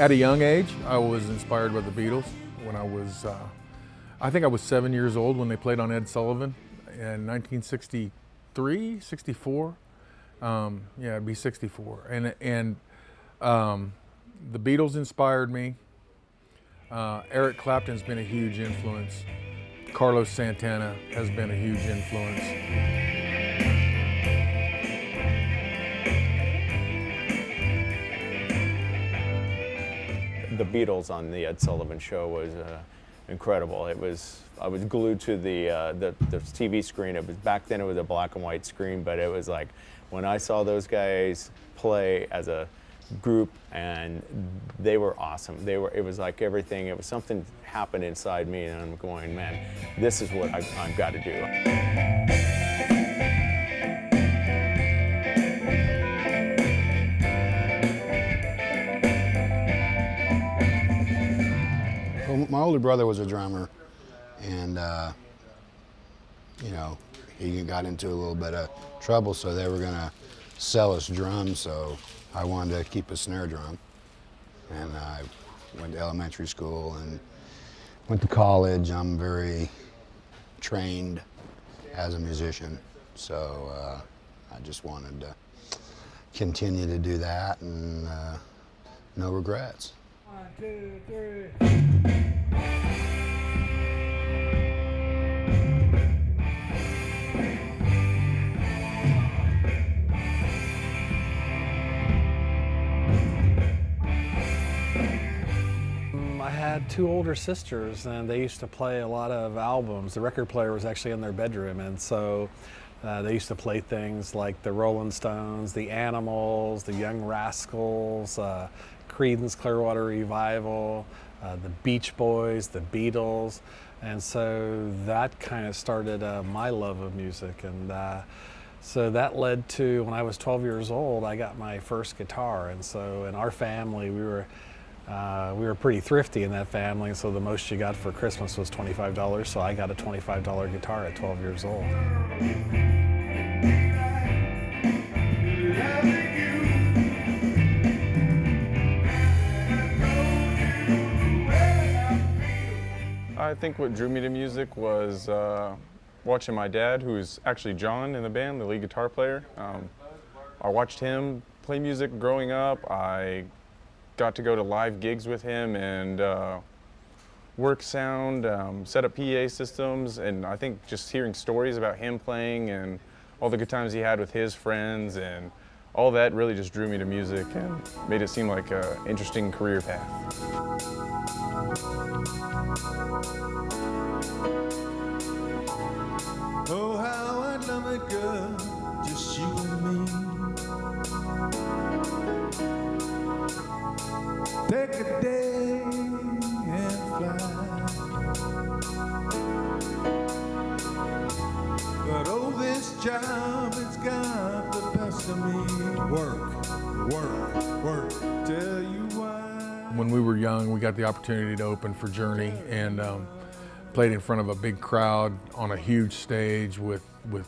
At a young age, I was inspired by the Beatles when I think I was 7 years old when they played on Ed Sullivan in 1963, 64. Yeah, it'd be 64. And the Beatles inspired me. Eric Clapton's been a huge influence. Carlos Santana has been a huge influence. The Beatles on the Ed Sullivan Show was incredible. I was glued to the TV screen. It was back then. It was a black and white screen, but it was like when I saw those guys play as a group, and they were awesome. It was like everything. It was something happened inside me, and I'm going, man, this is what I've got to do. Well, my older brother was a drummer, and you know, he got into a little bit of trouble, so they were gonna sell us drums, so I wanted to keep a snare drum. And I went to elementary school and went to college. I'm very trained as a musician, so I just wanted to continue to do that, and no regrets. 1, 2, 3. I had 2 older sisters, and they used to play a lot of albums. The record player was actually in their bedroom, and so they used to play things like the Rolling Stones, the Animals, the Young Rascals, Creedence Clearwater Revival, the Beach Boys, the Beatles, and so that kind of started my love of music. And so that led to, when I was 12 years old, I got my first guitar. And so in our family, we were pretty thrifty in that family, so the most you got for Christmas was $25, so I got a $25 guitar at 12 years old. I think what drew me to music was watching my dad, who's actually John in the band, the lead guitar player. I watched him play music growing up. I got to go to live gigs with him and work sound, set up PA systems, and I think just hearing stories about him playing and all the good times he had with his friends, and all that really just drew me to music and made it seem like an interesting career path. Oh, how I'd love it, girl, just you and me. Take a day and fly. But oh, this job, it's got the best of me. Work, work, work, tell you why. When we were young, we got the opportunity to open for Journey, and played in front of a big crowd on a huge stage with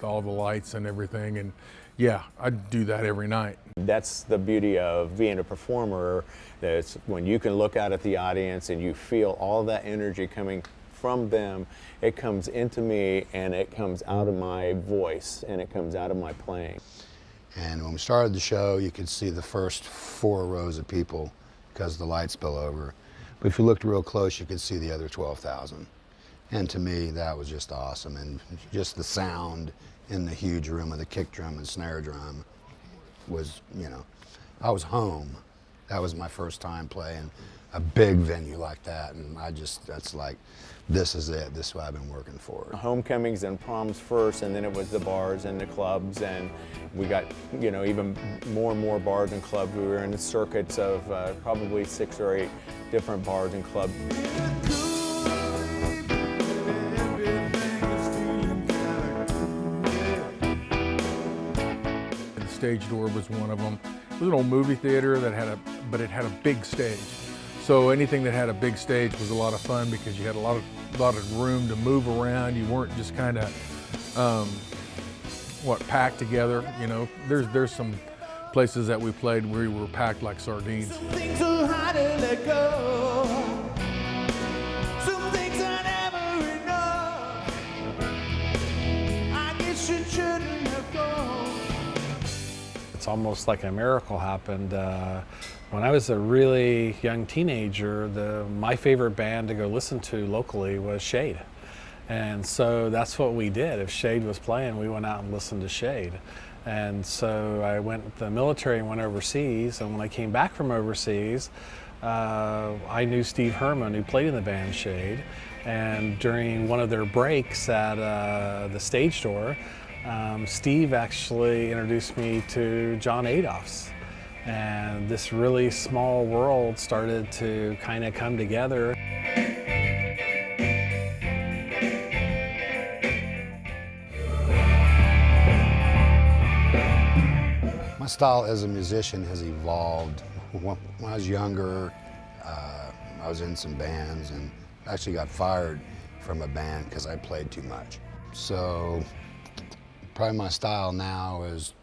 all the lights and everything. And yeah, I'd do that every night. That's the beauty of being a performer, that's when you can look out at the audience and you feel all that energy coming from them. It comes into me, and it comes out of my voice, and it comes out of my playing. And when we started the show, you could see the first 4 rows of people because the lights spill over. But if you looked real close, you could see the other 12,000. And to me, that was just awesome. And just the sound in the huge room of the kick drum and snare drum was, you know, I was home. That was my first time playing a big venue like that. And that's like, this is it. This is what I've been working for. Homecomings and proms first, and then it was the bars and the clubs, and we got, you know, even more and more bars and clubs. We were in the circuits of probably 6 or 8 different bars and clubs. Stage Door was one of them. It was an old movie theater that had but it had a big stage. So anything that had a big stage was a lot of fun because you had a lot of room to move around. You weren't just kind of packed together. You know, there's some places that we played where we were packed like sardines. Something so hot and let go. Some things are never enough. I guess it shouldn't have gone. It's almost like a miracle happened. When I was a really young teenager, my favorite band to go listen to locally was Shade. And so that's what we did. If Shade was playing, we went out and listened to Shade. And so I went with the military and went overseas. And when I came back from overseas, I knew Steve Herman, who played in the band Shade. And during one of their breaks at the Stage Door, Steve actually introduced me to John Adolphs. And this really small world started to kind of come together. My style as a musician has evolved. When I was younger, I was in some bands and actually got fired from a band because I played too much. So probably my style now is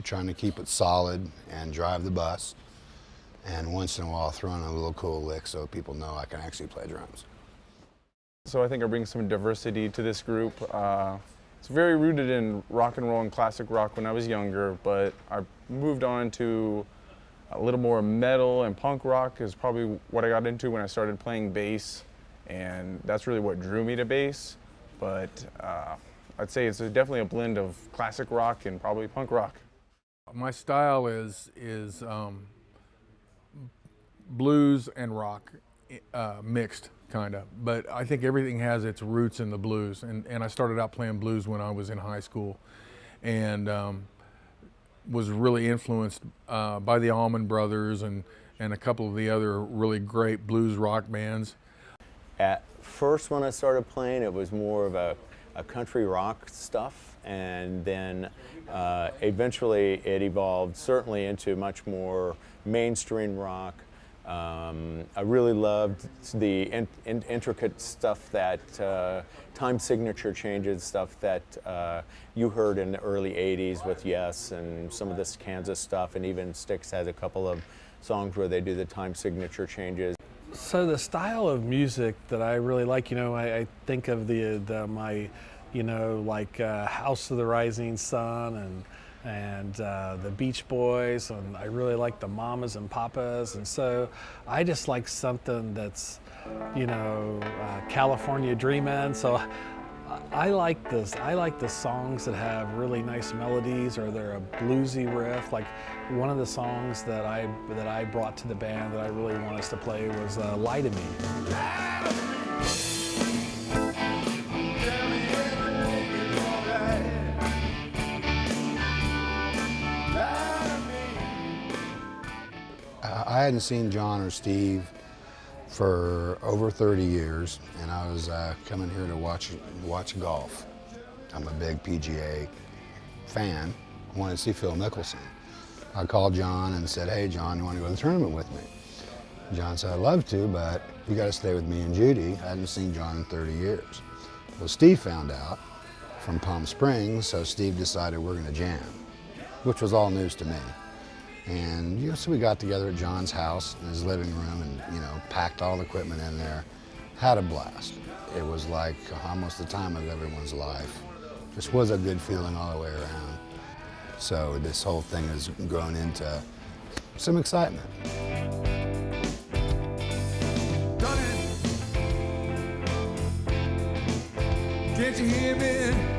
trying to keep it solid and drive the bus, and once in a while throw in a little cool lick so people know I can actually play drums. So I think I bring some diversity to this group. It's very rooted in rock and roll and classic rock when I was younger, but I moved on to a little more metal and punk rock is probably what I got into when I started playing bass, and that's really what drew me to bass. But I'd say it's definitely a blend of classic rock and probably punk rock. My style is blues and rock mixed, kind of. But I think everything has its roots in the blues. And I started out playing blues when I was in high school, and was really influenced by the Allman Brothers and a couple of the other really great blues rock bands. At first, when I started playing, it was more of a country rock stuff, and then eventually it evolved certainly into much more mainstream rock. I really loved the intricate stuff that time signature changes, stuff that you heard in the early 80s with Yes and some of this Kansas stuff, and even Styx has a couple of songs where they do the time signature changes. So the style of music that I really like, I think of my House of the Rising Sun and the Beach Boys, and I really like the Mamas and Papas, and so I just like something that's, California Dreamin'. So I like this. I like the songs that have really nice melodies, or they're a bluesy riff. Like one of the songs that I brought to the band that I really want us to play was "Lie to Me." I hadn't seen John or Steve for over 30 years, and I was coming here to watch golf. I'm a big PGA fan. I wanted to see Phil Mickelson. I called John and said, "Hey, John, you want to go to the tournament with me?" John said, "I'd love to, but you got to stay with me and Judy." I hadn't seen John in 30 years. Well, Steve found out from Palm Springs, so Steve decided we're going to jam, which was all news to me. And so we got together at John's house in his living room and packed all the equipment in there, had a blast. It was like almost the time of everyone's life. Just was a good feeling all the way around. So this whole thing has grown into some excitement. Can't you hear me?